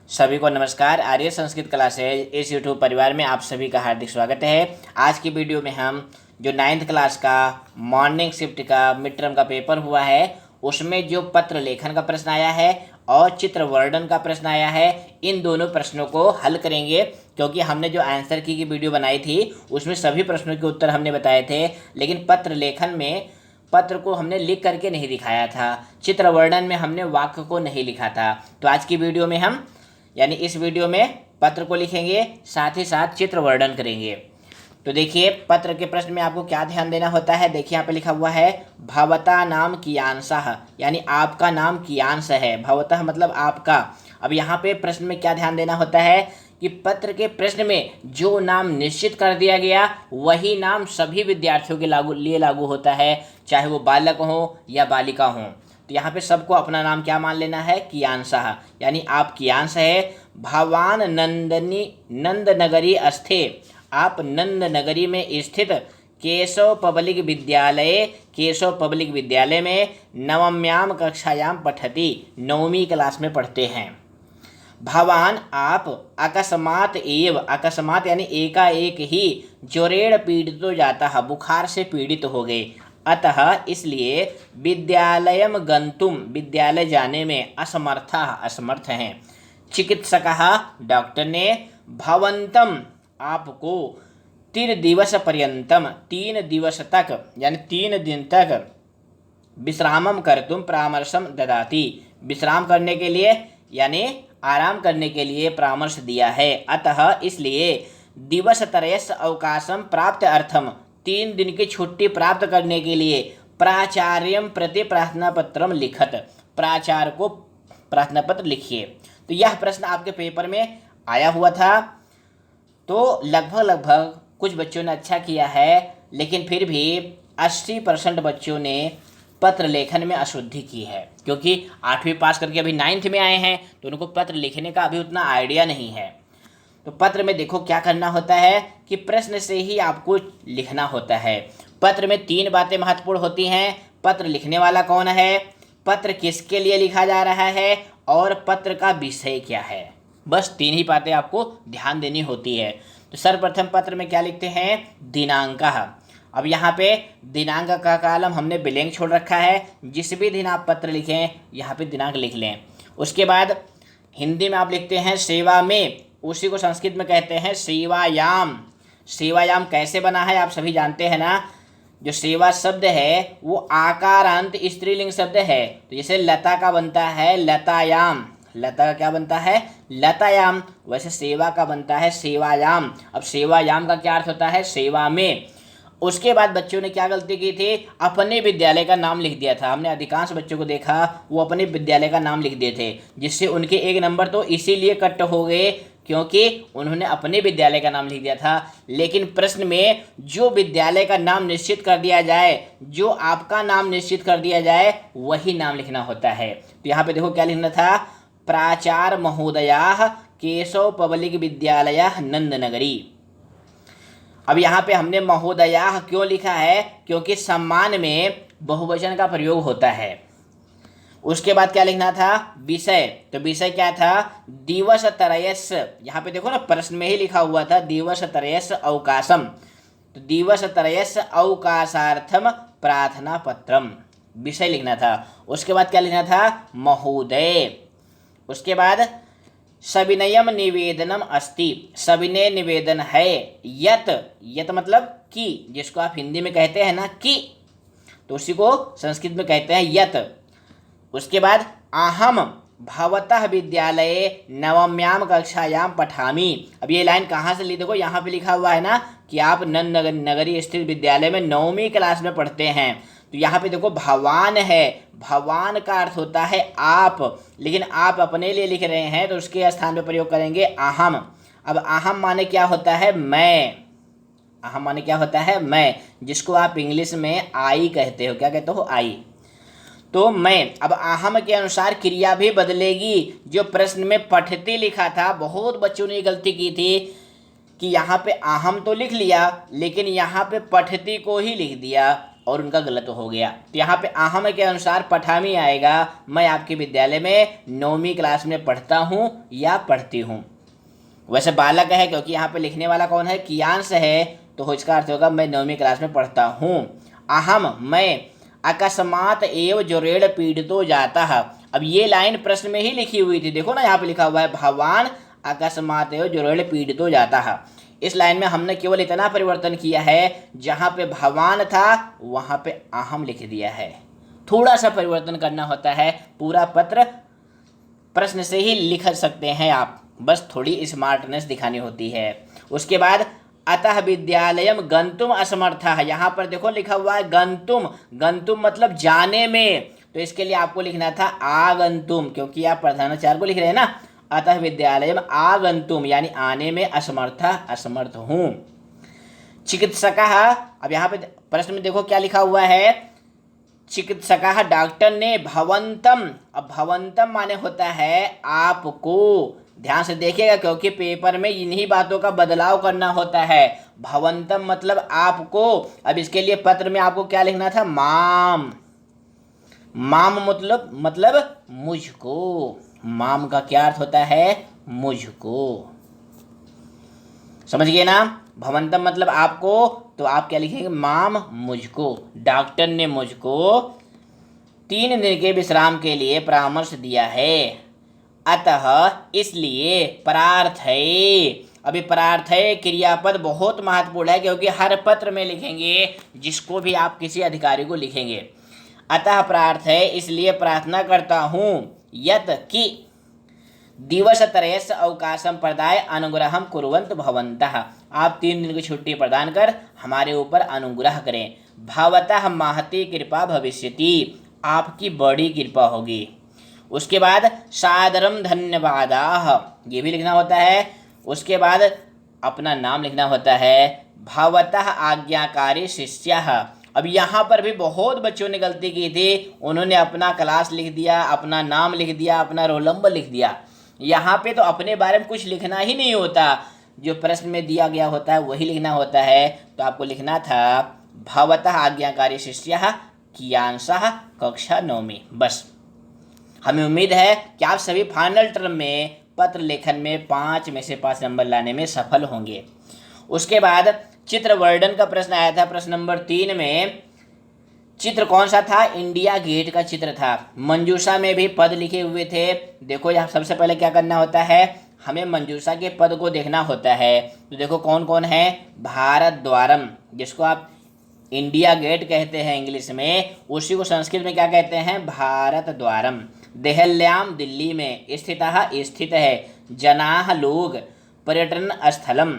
सभी को नमस्कार। आर्य संस्कृत क्लासेज इस यूट्यूब परिवार में आप सभी का हार्दिक स्वागत है। आज की वीडियो में हम जो 9th क्लास का मॉर्निंग शिफ्ट का मिड टर्म का पेपर हुआ है उसमें जो पत्र लेखन का प्रश्न आया है और चित्र वर्णन का प्रश्न आया है, इन दोनों प्रश्नों को हल करेंगे। क्योंकि हमने जो आंसर की वीडियो बनाई थी उसमें सभी प्रश्नों के उत्तर हमने बताए थे, लेकिन पत्र लेखन में पत्र को हमने लिख करके नहीं दिखाया था, चित्र वर्णन में हमने वाक्य को नहीं लिखा था। तो आज की वीडियो में हम इस वीडियो में पत्र को लिखेंगे, साथ ही साथ चित्र वर्णन करेंगे। तो देखिए पत्र के प्रश्न में आपको क्या ध्यान देना होता है। देखिए यहाँ पे लिखा हुआ है भवता नाम कियांशः, यानी आपका नाम कियांश है। भवतः मतलब आपका। अब यहाँ पे प्रश्न में क्या ध्यान देना होता है कि पत्र के प्रश्न में जो नाम निश्चित कर दिया गया वही नाम सभी विद्यार्थियों के लिए लागू होता है, चाहे वो बालक हो या बालिका हो। तो यहाँ पे सबको अपना नाम क्या मान लेना है, कियांशः, यानी आप कियांश है। भवान नंदनगरी अस्थे, आप नंद नगरी में स्थित केशव पब्लिक विद्यालय में नवम्याम कक्षायाम पठति, 9वीं क्लास में पढ़ते हैं। भवान आप अकस्मात यानी एकाएक ही ज्वरेण पीड़ित हो जाता है, बुखार से पीड़ित हो गए। अतः इसलिए विद्यालयम गंतुम, विद्यालय जाने में असमर्थ हैं। चिकित्सकः डॉक्टर ने भवंतम आपको 3 दिवस पर्यंतम, 3 दिवस तक यानी 3 दिन तक विश्रामम कर्तुम परामर्शम ददाति, विश्राम करने के लिए यानी आराम करने के लिए परामर्श दिया है। अतः इसलिए दिवसत्रयस्य अवकाशम प्राप्त अर्थम, 3 दिन की छुट्टी प्राप्त करने के लिए प्राचार्यम प्रति प्रार्थना पत्रम लिखत, प्राचार्य को प्रार्थना पत्र लिखिए। तो यह प्रश्न आपके पेपर में आया हुआ था। तो लगभग कुछ बच्चों ने अच्छा किया है, लेकिन फिर भी 80% बच्चों ने पत्र लेखन में अशुद्धि की है। क्योंकि 8वीं पास करके अभी 9th में आए हैं तो उनको पत्र लिखने का अभी उतना आइडिया नहीं है। तो पत्र में देखो क्या करना होता है कि प्रश्न से ही आपको लिखना होता है। पत्र में 3 बातें महत्वपूर्ण होती हैं। पत्र लिखने वाला कौन है, पत्र किसके लिए लिखा जा रहा है और पत्र का विषय क्या है। बस 3 ही बातें आपको ध्यान देनी होती है। तो सर्वप्रथम पत्र में क्या लिखते हैं, दिनांकः। अब यहाँ पे दिनांक का कॉलम हमने ब्लैंक छोड़ रखा है। जिस भी दिन आप पत्र लिखें यहाँ पे दिनांक लिख लें। उसके बाद हिंदी में आप लिखते हैं सेवा में, उसी को संस्कृत में कहते हैं सेवायाम। सेवायाम कैसे बना है आप सभी जानते हैं ना। जो सेवा शब्द है वो आकारांत स्त्रीलिंग शब्द है। तो जैसे लता का बनता है लतायाम, लता का क्या बनता है, लतायाम, वैसे सेवा का बनता है सेवायाम। अब सेवायाम का क्या अर्थ होता है, सेवा में। उसके बाद बच्चों ने क्या गलती की थी, अपने विद्यालय का नाम लिख दिया था। हमने अधिकांश बच्चों को देखा वो अपने विद्यालय का नाम लिख दिए थे, जिससे उनके 1 नंबर तो इसीलिए कट हो गए क्योंकि उन्होंने अपने विद्यालय का नाम लिख दिया था। लेकिन प्रश्न में जो विद्यालय का नाम निश्चित कर दिया जाए, जो आपका नाम निश्चित कर दिया जाए वही नाम लिखना होता है। तो यहाँ पे देखो क्या लिखना था, प्राचार्य महोदयाः केशव पब्लिक विद्यालयः नंदनगरी। अब यहाँ पे हमने महोदयाः क्यों लिखा है, क्योंकि सम्मान में बहुवचन का प्रयोग होता है। उसके बाद क्या लिखना था, विषय। तो विषय क्या था, दिवसत्रयस्य। यहाँ पे देखो ना प्रश्न में ही लिखा हुआ था दिवसत्रयस्य अवकाशम। तो दिवसत्रयस्य अवकाशार्थम प्रार्थना पत्रम, विषय लिखना था। उसके बाद क्या लिखना था, महोदय। उसके बाद सविनयम निवेदनम अस्ति, सविनय निवेदन है। यत मतलब कि, जिसको आप हिंदी में कहते हैं ना कि, तो उसी को संस्कृत में कहते हैं यत। उसके बाद अहम भवतः विद्यालये नवम्याम कक्षायाम पठामि। अब ये लाइन कहाँ से ली, देखो यहाँ पे लिखा हुआ है ना कि आप नंद नगरी स्थित विद्यालय में 9वीं क्लास में पढ़ते हैं। तो यहाँ पे देखो भवान है, भवान का अर्थ होता है आप, लेकिन आप अपने लिए लिख रहे हैं तो उसके स्थान पे प्रयोग करेंगे अहम। अब अहम माने क्या होता है, मैं। अहम माने क्या होता है, मैं, जिसको आप इंग्लिश में आई कहते हो। क्या कहते हो, आई। तो मैं। अब अहम के अनुसार क्रिया भी बदलेगी। जो प्रश्न में पठती लिखा था, बहुत बच्चों ने गलती की थी कि यहाँ पे अहम तो लिख लिया लेकिन यहाँ पे पठती को ही लिख दिया और उनका गलत हो गया। तो यहाँ पे अहम के अनुसार पठामी आएगा। मैं आपके विद्यालय में 9वीं क्लास में पढ़ता हूँ या पढ़ती हूँ। वैसे बालक है क्योंकि यहाँ पे लिखने वाला कौन है, कियांश है, तो इसका अर्थ होगा मैं 9वीं क्लास में पढ़ता हूँ। अहम मैं अकस्मात एवं जोरेड़ पीड़ितो जाता है। अब ये लाइन प्रश्न में ही लिखी हुई थी, देखो ना यहाँ पे लिखा हुआ है भगवान अकस्मात एवं जोरेड़ पीड़ितो जाता है। इस लाइन में हमने केवल इतना परिवर्तन किया है, जहाँ पे भगवान था वहाँ पे अहम लिख दिया है। थोड़ा सा परिवर्तन करना होता है, पूरा पत्र प्रश्न से ही लिख सकते हैं आप, बस थोड़ी स्मार्टनेस दिखानी होती है। उसके बाद अतः विद्यालयम गंतुम असमर्थः, यहाँ पर देखो लिखा हुआ है गंतुम, गंतुम मतलब जाने में, तो इसके लिए आपको लिखना था आगंतुम, क्योंकि आप प्रधानाचार्य को लिख रहे हैं ना। अतः विद्यालयम आगंतुम यानी आने में असमर्थः, असमर्थ हूँ। चिकित्सकः, अब यहाँ पे प्रश्न में देखो क्या लिखा हुआ है, चिकित्सकः डॉक्टर ने भवंतम, अब भवंतम माने होता है आपको, ध्यान से देखिएगा क्योंकि पेपर में इन्हीं बातों का बदलाव करना होता है। भवंतम मतलब आपको, अब इसके लिए पत्र में आपको क्या लिखना था, माम, माम मतलब मुझको, माम का क्या अर्थ होता है, मुझको, समझ गए ना। भवंतम मतलब आपको, तो आप क्या लिखेंगे, माम मुझको, डॉक्टर ने मुझको 3 दिन के विश्राम के लिए परामर्श दिया है। अतः इसलिए प्रार्थय, अभी प्रार्थय क्रियापद बहुत महत्वपूर्ण है क्योंकि हर पत्र में लिखेंगे, जिसको भी आप किसी अधिकारी को लिखेंगे। अतः प्रार्थय इसलिए प्रार्थना करता हूँ, यत कि दिवसत्रयस्य अवकाशम प्रदाय अनुग्रहम कुर्वन्तु भवन्तः, आप 3 दिन की छुट्टी प्रदान कर हमारे ऊपर अनुग्रह करें। भवतः महती कृपा भविष्यति, आपकी बड़ी कृपा होगी। उसके बाद सादरम धन्यवादाः, ये भी लिखना होता है। उसके बाद अपना नाम लिखना होता है। भवतः आज्ञाकारी शिष्यः, अब यहाँ पर भी बहुत बच्चों ने गलती की थी, उन्होंने अपना क्लास लिख दिया, अपना नाम लिख दिया, अपना रोल नंबर लिख दिया। यहाँ पे तो अपने बारे में कुछ लिखना ही नहीं होता, जो प्रश्न में दिया गया होता है वही लिखना होता है। तो आपको लिखना था भवतः आज्ञाकारी शिष्यः कियांशः कक्षा 9वीं। बस हमें उम्मीद है कि आप सभी फाइनल टर्म में पत्र लेखन में 5 में से 5 नंबर लाने में सफल होंगे। उसके बाद चित्र वर्णन का प्रश्न आया था, प्रश्न नंबर 3 में चित्र कौन सा था, इंडिया गेट का चित्र था। मंजूषा में भी पद लिखे हुए थे। देखो यहाँ सबसे पहले क्या करना होता है, हमें मंजूषा के पद को देखना होता है। तो देखो कौन कौन है, भारत द्वारम, जिसको आप इंडिया गेट कहते हैं इंग्लिश में, उसी को संस्कृत में क्या कहते हैं, भारत द्वारम। देहल्याम दिल्ली में स्थित है। जनाह लोग, पर्यटन स्थलम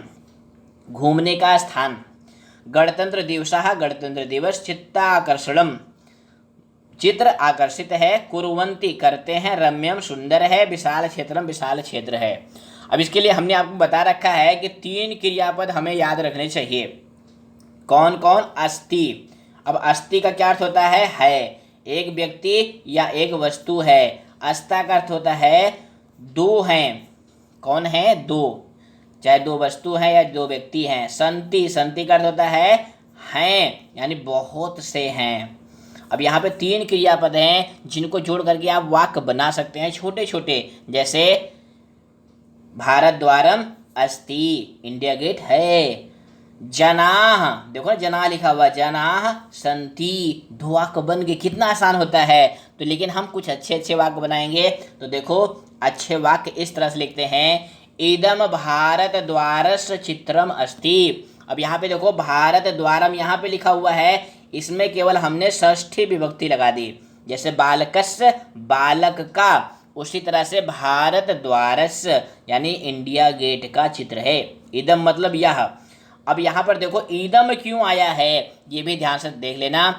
घूमने का स्थान। गणतंत्र दिवसः गणतंत्र दिवस। चित्ताकर्षणम चित्र आकर्षित है। कुर्वन्ति करते हैं। रम्यम सुंदर है। विशाल क्षेत्रम विशाल क्षेत्र है। अब इसके लिए हमने आपको बता रखा है कि 3 क्रियापद हमें याद रखने चाहिए। कौन कौन, अस्ति, अब अस्ति का क्या अर्थ होता है, एक व्यक्ति या एक वस्तु है। अस्ता का अर्थ होता है 2 हैं, कौन है, 2, चाहे 2 वस्तु हैं या 2 व्यक्ति हैं। संति, संति का अर्थ होता है हैं, यानी बहुत से हैं। अब यहाँ पे 3 क्रियापद हैं जिनको जोड़ करके आप वाक्य बना सकते हैं छोटे छोटे, जैसे भारत द्वारम अस्ति, इंडिया गेट है। जनाह, देखो ना जनाह लिखा हुआ, जनाह संति, 2 वाक्य बन गए, कितना आसान होता है। तो लेकिन हम कुछ अच्छे वाक्य बनाएंगे। तो देखो अच्छे वाक्य इस तरह से लिखते हैं, इदम भारत द्वारस्य चित्रम अस्ति। अब यहाँ पे देखो भारत द्वारम यहाँ पे लिखा हुआ है, इसमें केवल हमने षष्ठी विभक्ति लगा दी, जैसे बालकस्य बालक का, उसी तरह से भारत द्वारस्य यानी इंडिया गेट का चित्र है। इदम मतलब यह। अब यहाँ पर देखो ईदम क्यों आया है, ये भी ध्यान से देख लेना,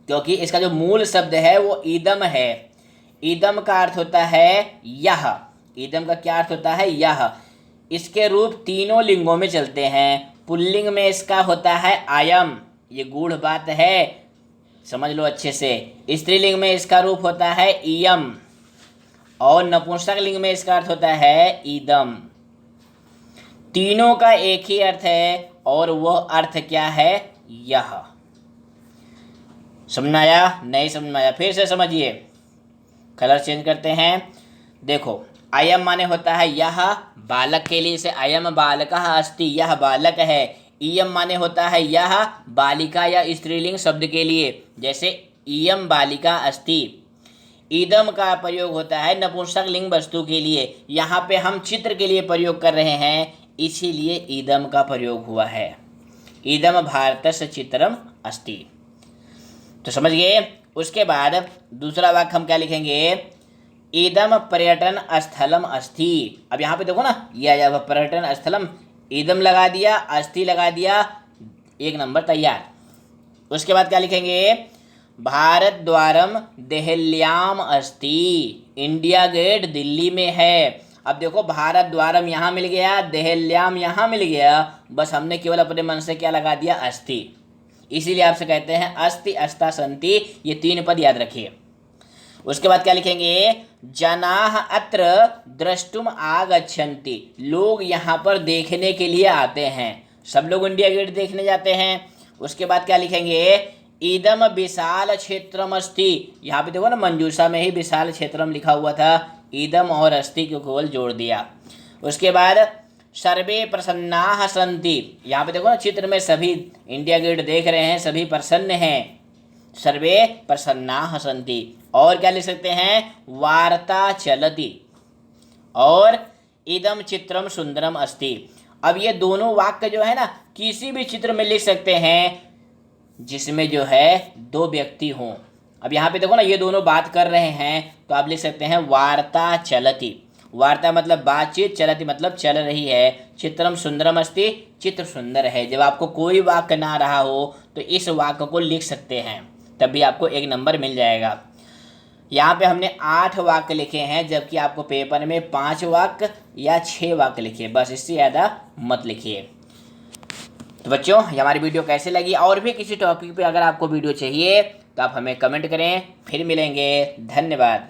क्योंकि इसका जो मूल शब्द है वो ईदम है। ईदम का अर्थ होता है यह। ईदम का क्या अर्थ होता है, यह। इसके रूप 3 लिंगों में चलते हैं। पुल्लिंग में इसका होता है अयम, ये गूढ़ बात है, समझ लो अच्छे से। स्त्रीलिंग में इसका रूप होता है इयम, और नपुंसक लिंग में इसका अर्थ होता है ईदम। तीनों का एक ही अर्थ है, और वह अर्थ क्या है, यह। समझ में आया? नहीं समझ में आया? फिर से समझिए, कलर चेंज करते हैं। देखो, अयम माने होता है यह, बालक के लिए से अयम बालकः अस्ति, यह बालक है। इयम माने होता है यह, बालिका या स्त्रीलिंग शब्द के लिए, जैसे इयम बालिका अस्ति। इदम का प्रयोग होता है नपुंसक लिंग वस्तु के लिए, यहाँ पे हम चित्र के लिए प्रयोग कर रहे हैं, इसीलिए इदम का प्रयोग हुआ है। इदम भारतस्य चित्रम अस्ति। तो समझ गए? उसके बाद दूसरा वाक्य हम क्या लिखेंगे? इदम पर्यटन स्थलम अस्ति। अब यहाँ पे देखो ना, यह पर्यटन स्थलम, इदम लगा दिया, अस्ति लगा दिया, एक नंबर तैयार। उसके बाद क्या लिखेंगे? भारत द्वारम देहल्याम अस्ति। इंडिया गेट दिल्ली में है। अब देखो, भारत द्वारम यहाँ मिल गया, देहल्याम यहाँ मिल गया, बस हमने केवल अपने मन से क्या लगा दिया? अस्ति। इसीलिए आपसे कहते हैं अस्ति अस्ता संति, ये 3 पद याद रखिए। उसके बाद क्या लिखेंगे? जनाः अत्र द्रष्टुम आगच्छन्ति। लोग यहाँ पर देखने के लिए आते हैं, सब लोग इंडिया गेट देखने जाते हैं। उसके बाद क्या लिखेंगे? इदम विशाल क्षेत्रम अस्ति। यहाँ पे देखो ना, मंजूषा में ही विशाल क्षेत्रम लिखा हुआ था, इदम और अस्ति को केवल जोड़ दिया। उसके बाद सर्वे प्रसन्नाः सन्ति। यहाँ पे देखो ना, चित्र में सभी इंडिया गेट देख रहे हैं, सभी प्रसन्न हैं, सर्वे प्रसन्नाः सन्ति। और क्या लिख सकते हैं? वार्ता चलति और इदम चित्रम सुंदरम अस्ति। अब ये दोनों वाक्य जो है ना, किसी भी चित्र में लिख सकते हैं जिसमें जो है 2 व्यक्ति हों। अब यहाँ पे देखो ना, ये दोनों बात कर रहे हैं, तो आप लिख सकते हैं वार्ता चलति। वार्ता मतलब बातचीत, चलति मतलब चल रही है। चित्रम सुंदरम अस्ति, चित्र सुंदर है। जब आपको कोई वाक्य ना रहा हो तो इस वाक्य को लिख सकते हैं, तब भी आपको 1 नंबर मिल जाएगा। यहाँ पे हमने 8 वाक्य लिखे हैं, जबकि आपको पेपर में 5 वाक्य या 6 वाक्य लिखिए, बस इससे ज़्यादा मत लिखिए। तो बच्चों, ये हमारी वीडियो कैसे लगी? और भी किसी टॉपिक पे अगर आपको वीडियो चाहिए तो आप हमें कमेंट करें। फिर मिलेंगे, धन्यवाद।